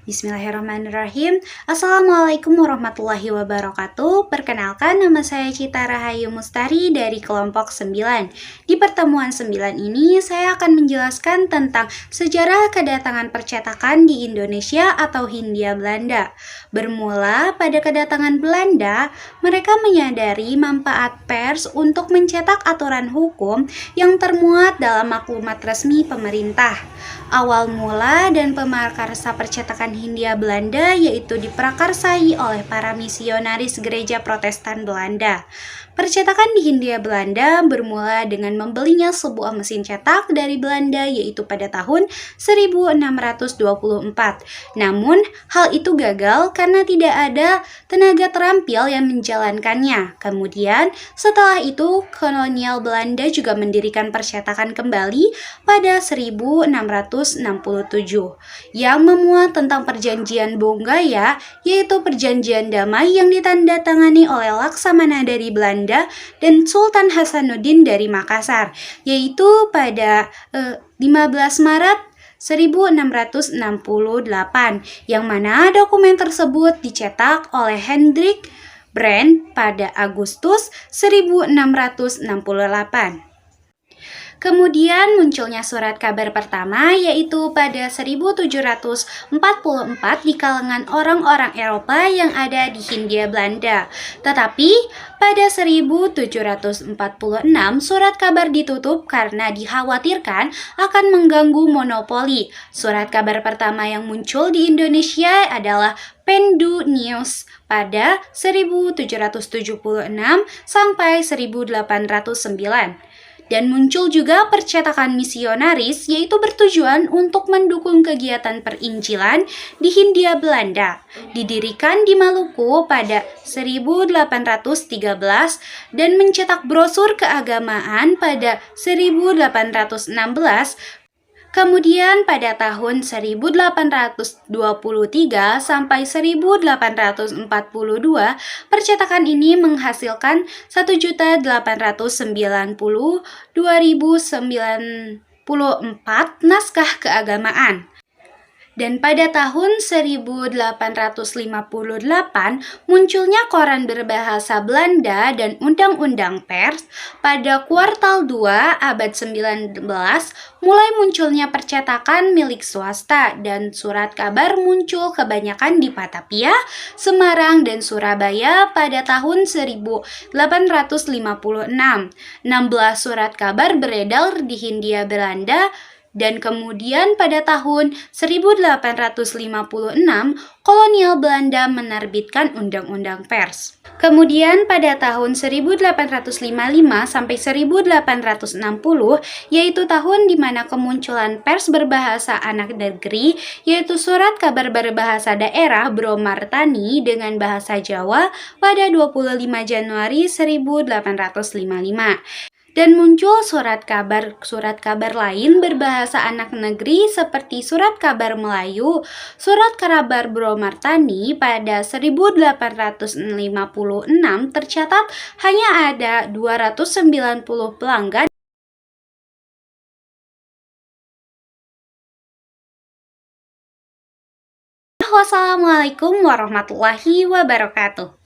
Bismillahirrahmanirrahim. Assalamualaikum warahmatullahi wabarakatuh. Perkenalkan, nama saya Cita Rahayu Mustari dari kelompok 9. Di pertemuan 9 ini, saya akan menjelaskan tentang sejarah kedatangan percetakan di Indonesia atau Hindia Belanda. Bermula pada kedatangan Belanda, mereka menyadari manfaat pers untuk mencetak aturan hukum yang termuat dalam maklumat resmi pemerintah. Awal mula dan pemakarsa percetakan Hindia Belanda yaitu diprakarsai oleh para misionaris gereja Protestan Belanda. Percetakan di Hindia Belanda bermula dengan membelinya sebuah mesin cetak dari Belanda yaitu pada tahun 1624. Namun, hal itu gagal karena tidak ada tenaga terampil yang menjalankannya. Kemudian, setelah itu, kolonial Belanda juga mendirikan percetakan kembali pada 1667 yang memuat tentang perjanjian Bonggaya, yaitu perjanjian damai yang ditandatangani oleh Laksamana dari Belanda dan Sultan Hasanuddin dari Makassar, yaitu pada 15 Maret 1668, yang mana dokumen tersebut dicetak oleh Hendrik Brand pada Agustus 1668. Kemudian munculnya surat kabar pertama yaitu pada 1744 di kalangan orang-orang Eropa yang ada di Hindia Belanda. Tetapi pada 1746 surat kabar ditutup karena dikhawatirkan akan mengganggu monopoli. Surat kabar pertama yang muncul di Indonesia adalah Pendu News pada 1776 sampai 1809. Dan muncul juga percetakan misionaris yaitu bertujuan untuk mendukung kegiatan perinjilan di Hindia Belanda. Didirikan di Maluku pada 1813 dan mencetak brosur keagamaan pada 1816. Kemudian pada tahun 1823 sampai 1842, percetakan ini menghasilkan 1.892.094 naskah keagamaan. Dan pada tahun 1858 munculnya koran berbahasa Belanda dan Undang-Undang Pers. Pada kuartal 2 abad 19 mulai munculnya percetakan milik swasta dan surat kabar muncul kebanyakan di Batavia, Semarang, dan Surabaya pada tahun 1856. 16 surat kabar beredar di Hindia Belanda. Dan kemudian pada tahun 1856, kolonial Belanda menerbitkan Undang-Undang Pers. Kemudian pada tahun 1855 sampai 1860, yaitu tahun di mana kemunculan pers berbahasa anak negeri, yaitu surat kabar berbahasa daerah Bromartani dengan bahasa Jawa pada 25 Januari 1855. Dan muncul surat kabar lain berbahasa anak negeri seperti surat kabar Melayu, surat kabar Bromartani pada 1856 tercatat hanya ada 290 pelanggan. Wassalamualaikum warahmatullahi wabarakatuh.